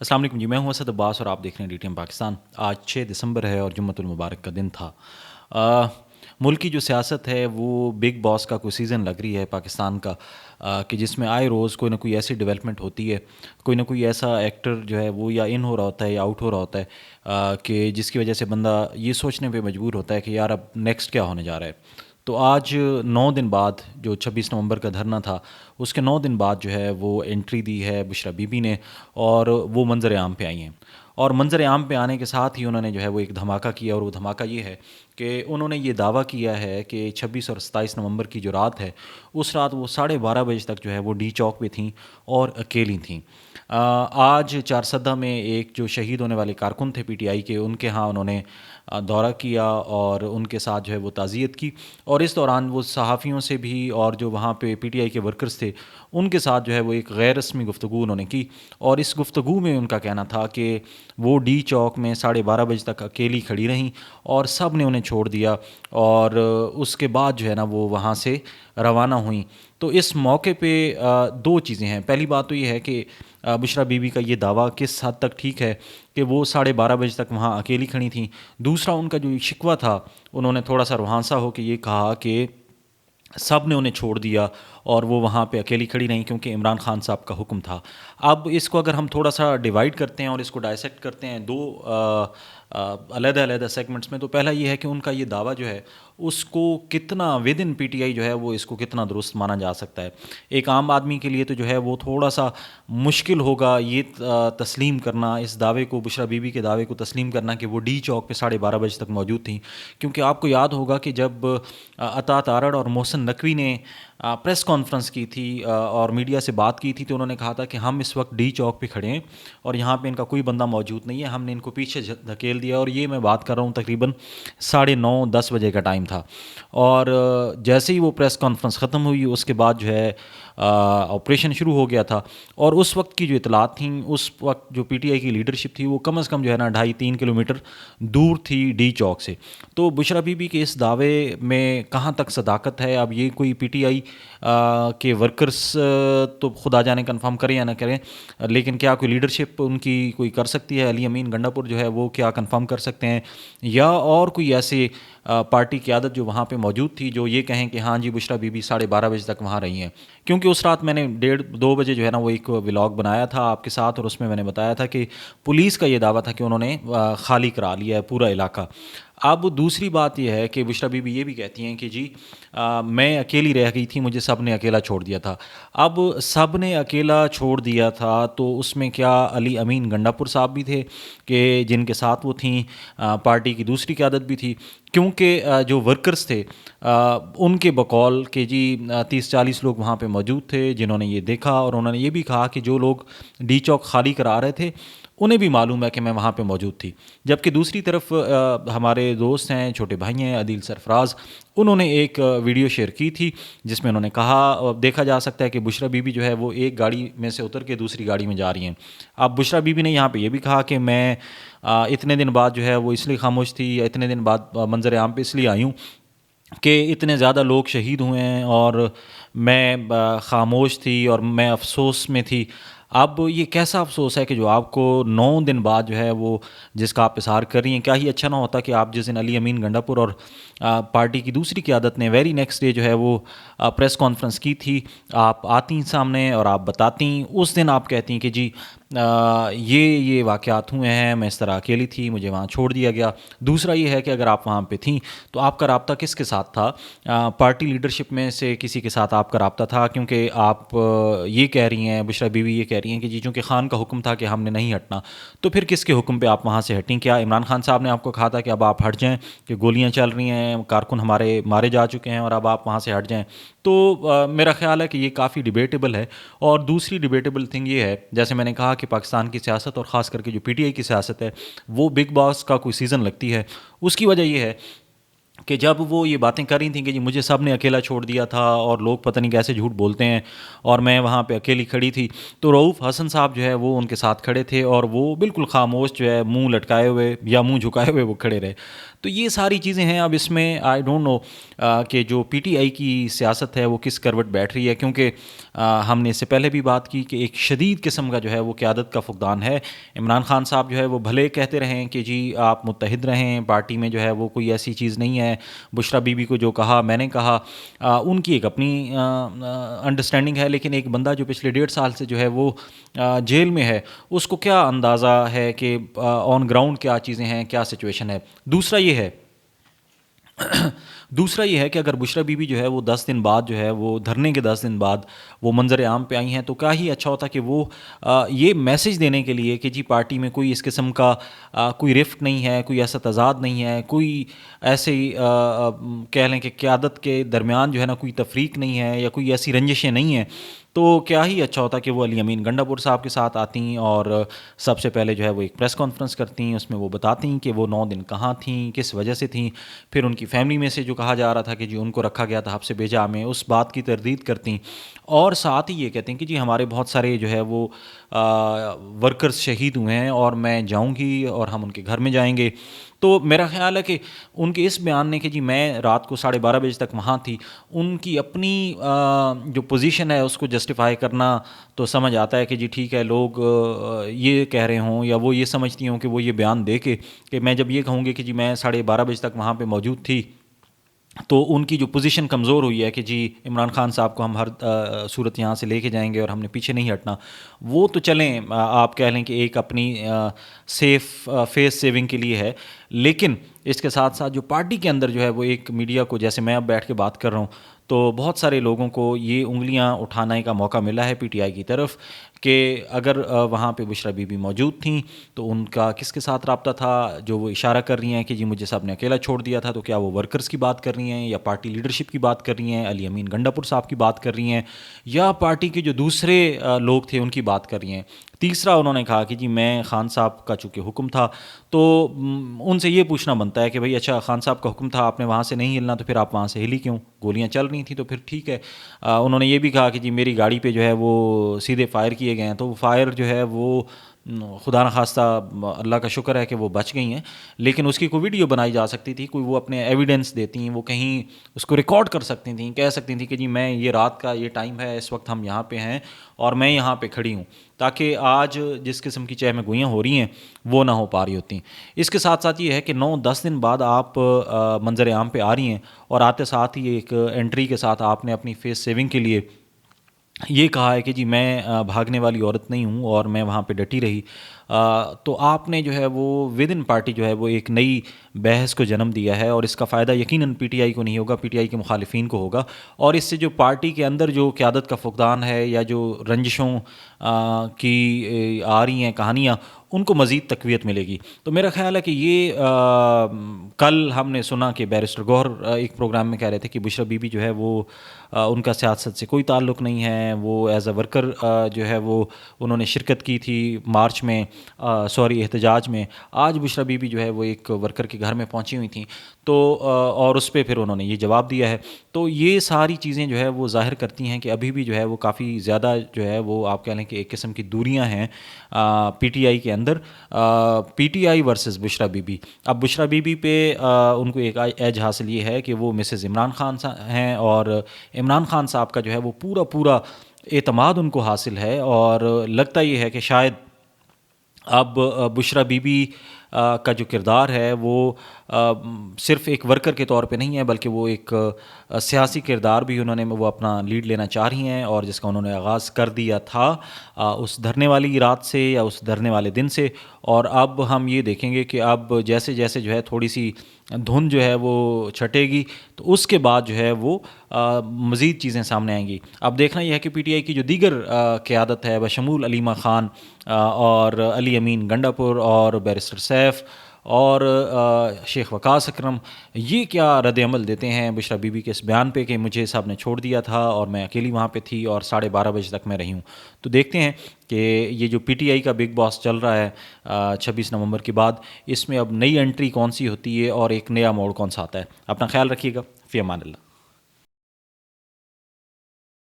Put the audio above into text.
السلام علیکم جی، میں ہوں اسد عباس اور آپ دیکھ رہے ہیں ڈی ٹی ایم پاکستان۔ آج 6 دسمبر ہے اور جمعۃ المبارک کا دن تھا۔ ملک کی جو سیاست ہے وہ بگ باس کا کوئی سیزن لگ رہی ہے پاکستان کا، کہ جس میں آئے روز کوئی نہ کوئی ایسی ڈیولپمنٹ ہوتی ہے، کوئی نہ کوئی ایسا ایکٹر جو ہے وہ یا ان ہو رہا ہوتا ہے یا آؤٹ ہو رہا ہوتا ہے، کہ جس کی وجہ سے بندہ یہ سوچنے پہ مجبور ہوتا ہے کہ یار اب نیکسٹ کیا ہونے جا رہا ہے۔ تو آج 9 دن بعد جو 26 نومبر کا دھرنا تھا، اس کے 9 دن بعد جو ہے وہ انٹری دی ہے بشرا بی بی نے، اور وہ منظر عام پہ آئی ہیں۔ اور منظر عام پہ آنے کے ساتھ ہی انہوں نے جو ہے وہ ایک دھماکہ کیا، اور وہ دھماکہ یہ ہے کہ انہوں نے یہ دعویٰ کیا ہے کہ 26 اور 27 نومبر کی جو رات ہے، اس رات وہ 12:30 بجے تک جو ہے وہ ڈی چوک پہ تھیں اور اکیلی تھیں۔ آج چارسدہ میں ایک جو شہید ہونے والے کارکن تھے پی ٹی آئی کے، ان کے ہاں انہوں نے دورہ کیا اور ان کے ساتھ جو ہے وہ تعزیت کی، اور اس دوران وہ صحافیوں سے بھی اور جو وہاں پہ پی ٹی آئی کے ورکرز تھے ان کے ساتھ جو ہے وہ ایک غیر رسمی گفتگو انہوں نے کی، اور اس گفتگو میں ان کا کہنا تھا کہ وہ ڈی چوک میں 12:30 بجے تک اکیلی کھڑی رہیں اور سب نے انہیں چھوڑ دیا، اور اس کے بعد جو ہے نا وہ وہاں سے روانہ ہوئیں۔ تو اس موقع پہ دو چیزیں ہیں۔ پہلی بات تو یہ ہے کہ بشرا بی بی کا یہ دعویٰ کس حد تک ٹھیک ہے کہ وہ 12:30 بجے تک وہاں اکیلی کھڑی تھیں۔ دوسرا ان کا جو شکوہ تھا، انہوں نے تھوڑا سا روحانسا ہو کے یہ کہا کہ سب نے انہیں چھوڑ دیا اور وہ وہاں پہ اکیلی کھڑی رہیں کیونکہ عمران خان صاحب کا حکم تھا۔ اب اس کو اگر ہم تھوڑا سا ڈیوائڈ کرتے ہیں اور اس کو ڈائسیکٹ کرتے ہیں دو علیحدہ علیحدہ سیگمنٹس میں، تو پہلا یہ ہے کہ ان کا یہ دعویٰ جو ہے اس کو کتنا ود ان پی ٹی آئی جو ہے وہ اس کو کتنا درست مانا جا سکتا ہے۔ ایک عام آدمی کے لیے تو جو ہے وہ تھوڑا سا مشکل ہوگا یہ تسلیم کرنا، اس دعوے کو، بشرا بی بی کے دعوے کو تسلیم کرنا کہ وہ ڈی چوک پہ 12:30 بجے تک موجود تھیں، کیونکہ آپ کو یاد ہوگا کہ جب عطا تارڑ اور محسن نقوی نے پریس کانفرنس کی تھی اور میڈیا سے بات کی تھی، تو انہوں نے کہا تھا کہ ہم اس وقت ڈی چوک پہ کھڑے ہیں اور یہاں پہ ان کا کوئی بندہ موجود نہیں ہے، ہم نے ان کو پیچھے دھکیل دیا، اور یہ میں بات کر رہا ہوں تقریباً 9:30 10 بجے کا ٹائم تھا۔ اور جیسے ہی وہ پریس کانفرنس ختم ہوئی، اس کے بعد جو ہے آپریشن شروع ہو گیا تھا، اور اس وقت کی جو اطلاعات تھیں، اس وقت جو پی ٹی آئی کی لیڈرشپ تھی وہ کم از کم جو ہے نا 2.5-3 کلومیٹر دور تھی ڈی چوک سے۔ تو بشرا بی بی کے اس دعوے میں کہاں تک صداقت ہے؟ اب یہ کوئی پی ٹی آئی کے ورکرز تو خدا جانے کنفرم کریں یا نہ کریں، لیکن کیا کوئی لیڈرشپ ان کی کوئی کر سکتی ہے؟ علی امین گنڈا پور جو ہے وہ کیا کنفرم کر سکتے ہیں، یا اور کوئی ایسے پارٹی قیادت جو وہاں پہ موجود تھی جو یہ کہیں کہ ہاں جی بشرا بی بی 12:30 بجے تک وہاں رہی ہیں؟ کیونکہ اس رات میں نے 1:30-2 بجے جو ہے نا وہ ایک ولاگ بنایا تھا آپ کے ساتھ، اور اس میں نے بتایا تھا کہ پولیس کا یہ دعویٰ تھا کہ انہوں نے خالی کرا لیا ہے پورا علاقہ۔ اب دوسری بات یہ ہے کہ بشرا بی بی یہ بھی کہتی ہیں کہ جی میں اکیلی رہ گئی تھی، مجھے سب نے اکیلا چھوڑ دیا تھا۔ اب سب نے اکیلا چھوڑ دیا تھا تو اس میں کیا علی امین گنڈا پور صاحب بھی تھے کہ جن کے ساتھ وہ تھیں، پارٹی کی دوسری قیادت بھی تھی؟ کیونکہ جو ورکرز تھے ان کے بقول کہ جی 30-40 لوگ وہاں پہ موجود تھے جنہوں نے یہ دیکھا، اور انہوں نے یہ بھی کہا کہ جو لوگ ڈی چوک خالی کرا رہے تھے انہیں بھی معلوم ہے کہ میں وہاں پہ موجود تھی۔ جبکہ دوسری طرف ہمارے دوست ہیں، چھوٹے بھائی ہیں عدیل سرفراز، انہوں نے ایک ویڈیو شیئر کی تھی جس میں انہوں نے کہا، دیکھا جا سکتا ہے کہ بشرا بی بی جو ہے وہ ایک گاڑی میں سے اتر کے دوسری گاڑی میں جا رہی ہیں۔ اب بشرا بی بی نے یہاں پہ یہ بھی کہا کہ میں اتنے دن بعد جو ہے وہ اس لیے خاموش تھی، یا اتنے دن بعد منظر عام پہ اس لیے آئی ہوں کہ اتنے زیادہ لوگ شہید ہوئے ہیں اور میں خاموش تھی اور میں افسوس میں تھی۔ اب یہ کیسا افسوس ہے کہ جو آپ کو 9 دن بعد جو ہے وہ جس کا آپ اظہار کر رہی ہیں؟ کیا ہی اچھا نہ ہوتا کہ آپ جس دن علی امین گنڈا پور اور پارٹی کی دوسری قیادت نے ویری نیکسٹ ڈے جو ہے وہ پریس کانفرنس کی تھی، آپ آتی سامنے اور آپ بتاتی، اس دن آپ کہتی ہیں کہ جی یہ واقعات ہوئے ہیں، میں اس طرح اکیلی تھی، مجھے وہاں چھوڑ دیا گیا۔ دوسرا یہ ہے کہ اگر آپ وہاں پہ تھیں تو آپ کا رابطہ کس کے ساتھ تھا؟ پارٹی لیڈرشپ میں سے کسی کے ساتھ آپ کا رابطہ تھا؟ کیونکہ آپ یہ کہہ رہی ہیں، بشرا بی بی یہ کہہ رہی ہیں کہ جی چونکہ خان کا حکم تھا کہ ہم نے نہیں ہٹنا، تو پھر کس کے حکم پہ آپ وہاں سے ہٹیں؟ کیا عمران خان صاحب نے آپ کو کہا تھا کہ اب آپ ہٹ جائیں، کہ گولیاں چل رہی ہیں، کارکن ہمارے مارے جا چکے ہیں اور اب آپ وہاں سے ہٹ جائیں؟ تو میرا خیال ہے کہ یہ کافی ڈیبیٹیبل ہے۔ اور دوسری ڈیبیٹیبل تھنگ یہ ہے، جیسے میں نے کہا کہ پاکستان کی سیاست اور خاص کر کے جو پی ٹی آئی کی سیاست ہے وہ بگ باس کا کوئی سیزن لگتی ہے۔ اس کی وجہ یہ ہے کہ جب وہ یہ باتیں کر رہی تھیں کہ جی مجھے سب نے اکیلا چھوڑ دیا تھا اور لوگ پتہ نہیں کیسے جھوٹ بولتے ہیں اور میں وہاں پہ اکیلی کھڑی تھی، تو رؤوف حسن صاحب جو ہے وہ ان کے ساتھ کھڑے تھے اور وہ بالکل خاموش جو ہے منہ لٹکائے ہوئے یا منہ جھکائے ہوئے وہ کھڑے رہے. تو یہ ساری چیزیں ہیں. اب اس میں آئی ڈونٹ نو کہ جو پی ٹی آئی کی سیاست ہے وہ کس کروٹ بیٹھ رہی ہے، کیونکہ ہم نے اس سے پہلے بھی بات کی کہ ایک شدید قسم کا جو ہے وہ قیادت کا فقدان ہے. عمران خان صاحب جو ہے وہ بھلے کہتے رہیں کہ جی آپ متحد رہیں، پارٹی میں جو ہے وہ کوئی ایسی چیز نہیں ہے، بشرا بی بی کو جو کہا میں نے کہا، ان کی ایک اپنی انڈرسٹینڈنگ ہے، لیکن ایک بندہ جو پچھلے 1.5 سال سے جو ہے وہ جیل میں ہے، اس کو کیا اندازہ ہے کہ آن گراؤنڈ کیا چیزیں ہیں، کیا سچویشن ہے. دوسرا یہ ہے کہ اگر بشرا بی بی جو ہے وہ 10 دن بعد جو ہے وہ دھرنے کے 10 دن بعد وہ منظر عام پہ آئی ہیں، تو کیا ہی اچھا ہوتا کہ وہ یہ میسج دینے کے لیے کہ جی پارٹی میں کوئی اس قسم کا کوئی رفٹ نہیں ہے، کوئی ایسا تضاد نہیں ہے، کوئی ایسے کہہ لیں کہ قیادت کے درمیان جو ہے نا کوئی تفریق نہیں ہے یا کوئی ایسی رنجشیں نہیں ہیں، تو کیا ہی اچھا ہوتا کہ وہ علی امین گنڈا پور صاحب کے ساتھ آتیں اور سب سے پہلے جو ہے وہ ایک پریس کانفرنس کرتیں، اس میں وہ بتاتیں کہ وہ 9 دن کہاں تھیں، کس وجہ سے تھیں. پھر ان کی فیملی میں سے جو کہا جا رہا تھا کہ جی ان کو رکھا گیا تھا حبس بیجا میں، اس بات کی تردید کرتیں اور ساتھ ہی یہ کہتے ہیں کہ جی ہمارے بہت سارے جو ہے وہ ورکرز شہید ہوئے ہیں اور میں جاؤں گی اور ہم ان کے گھر میں جائیں گے. تو میرا خیال ہے کہ ان کے اس بیان نے کہ جی میں رات کو 12:30 بجے تک وہاں تھی، ان کی اپنی جو پوزیشن ہے اس کو جسٹیفائی کرنا تو سمجھ آتا ہے کہ جی ٹھیک ہے لوگ یہ کہہ رہے ہوں یا وہ یہ سمجھتی ہوں کہ وہ یہ بیان دے کے کہ میں جب یہ کہوں گی کہ جی میں 12:30 بجے تک وہاں پہ موجود تھی، تو ان کی جو پوزیشن کمزور ہوئی ہے کہ جی عمران خان صاحب کو ہم ہر صورت یہاں سے لے کے جائیں گے اور ہم نے پیچھے نہیں ہٹنا. وہ تو چلیں آپ کہہ لیں کہ ایک اپنی سیف فیس سیونگ کے لیے ہے، لیکن اس کے ساتھ ساتھ جو پارٹی کے اندر جو ہے وہ ایک میڈیا کو، جیسے میں اب بیٹھ کے بات کر رہا ہوں، تو بہت سارے لوگوں کو یہ انگلیاں اٹھانے کا موقع ملا ہے پی ٹی آئی کی طرف کہ اگر وہاں پہ بشرا بی بی موجود تھیں تو ان کا کس کے ساتھ رابطہ تھا. جو وہ اشارہ کر رہی ہیں کہ جی مجھے سب نے اکیلا چھوڑ دیا تھا، تو کیا وہ ورکرز کی بات کر رہی ہیں یا پارٹی لیڈرشپ کی بات کر رہی ہیں، علی امین گنڈا پور صاحب کی بات کر رہی ہیں، یا پارٹی کے جو دوسرے لوگ تھے ان کی بات کر رہی ہیں. تیسرا انہوں نے کہا کہ جی میں خان صاحب کا چونکہ حکم تھا تو ان سے یہ پوچھنا بنتا ہے کہ بھئی اچھا خان صاحب کا حکم تھا، آپ نے وہاں سے نہیں ہلنا، تو پھر آپ وہاں سے ہلی کیوں؟ گولیاں چل رہی تھیں تو پھر ٹھیک ہے. انہوں نے یہ بھی کہا کہ جی میری گاڑی پہ جو ہے وہ سیدھے فائر کیے گئے ہیں، تو وہ فائر جو ہے وہ خدا نخواستہ اللہ کا شکر ہے کہ وہ بچ گئی ہیں، لیکن اس کی کوئی ویڈیو بنائی جا سکتی تھی، کوئی وہ اپنے ایویڈنس دیتی، وہ کہیں اس کو ریکارڈ کر سکتی تھیں، کہہ سکتی تھیں کہ جی میں یہ رات کا یہ ٹائم ہے، اس وقت ہم یہاں پہ ہیں اور میں یہاں پہ کھڑی ہوں، تاکہ آج جس قسم کی چہمہ گوئیاں ہو رہی ہیں وہ نہ ہو پا رہی ہوتی. اس کے ساتھ ساتھ یہ ہے کہ 9-10 دن بعد آپ منظر عام پہ آ رہی ہیں اور آتے ساتھ ہی ایک انٹری کے ساتھ آپ نے اپنی فیس سیونگ کے لیے یہ کہا ہے کہ جی میں بھاگنے والی عورت نہیں ہوں اور میں وہاں پہ ڈٹی رہی. تو آپ نے جو ہے وہ ود ان پارٹی جو ہے وہ ایک نئی بحث کو جنم دیا ہے اور اس کا فائدہ یقیناً پی ٹی آئی کو نہیں ہوگا، پی ٹی آئی کے مخالفین کو ہوگا، اور اس سے جو پارٹی کے اندر جو قیادت کا فقدان ہے یا جو رنجشوں کی آ رہی ہیں کہانیاں، ان کو مزید تقویت ملے گی. تو میرا خیال ہے کہ یہ کل ہم نے سنا کہ بیرسٹر گوہر ایک پروگرام میں کہہ رہے تھے کہ بشرا بی بی جو ہے وہ ان کا سیاست سے کوئی تعلق نہیں ہے، وہ ایز اے ورکر جو ہے وہ انہوں نے شرکت کی تھی مارچ میں، احتجاج میں. آج بشرا بی بی جو ہے وہ ایک ورکر کے گھر میں پہنچی ہوئی تھیں، تو اور اس پہ پھر انہوں نے یہ جواب دیا ہے. تو یہ ساری چیزیں جو ہے وہ ظاہر کرتی ہیں کہ ابھی بھی جو ہے وہ کافی زیادہ جو ہے وہ آپ کہہ لیں کہ ایک قسم کی دوریاں ہیں پی ٹی آئی کے اندر، P T I versus Bushra Bibi بی. اب بشرا بی بی پہ ان کو ایک ایج حاصل یہ ہے کہ وہ مسز عمران خان ہیں اور عمران خان صاحب کا جو ہے وہ پورا اعتماد ان کو حاصل ہے، اور لگتا یہ ہے کہ شاید اب بشرا بی بی کا جو کردار ہے وہ صرف ایک ورکر کے طور پہ نہیں ہے، بلکہ وہ ایک سیاسی کردار بھی انہوں نے وہ اپنا لیڈ لینا چاہ رہی ہیں، اور جس کا انہوں نے آغاز کر دیا تھا اس دھرنے والی رات سے یا اس دھرنے والے دن سے. اور اب ہم یہ دیکھیں گے کہ اب جیسے جیسے جو ہے تھوڑی سی دھن جو ہے وہ چھٹے گی تو اس کے بعد جو ہے وہ مزید چیزیں سامنے آئیں گی. اب دیکھنا یہ ہے کہ پی ٹی آئی کی جو دیگر قیادت ہے بشمول علیمہ خان اور علی امین گنڈا پور اور بیرسٹر سیف اور شیخ وقاص اکرم یہ کیا رد عمل دیتے ہیں بشرا بی بی کے اس بیان پہ کہ مجھے صاحب نے چھوڑ دیا تھا اور میں اکیلی وہاں پہ تھی اور 12:30 تک میں رہی ہوں. تو دیکھتے ہیں کہ یہ جو پی ٹی آئی کا بگ باس چل رہا ہے 26 نومبر کے بعد، اس میں اب نئی انٹری کون سی ہوتی ہے اور ایک نیا موڑ کون سا آتا ہے. اپنا خیال رکھیے گا. فی امان اللہ.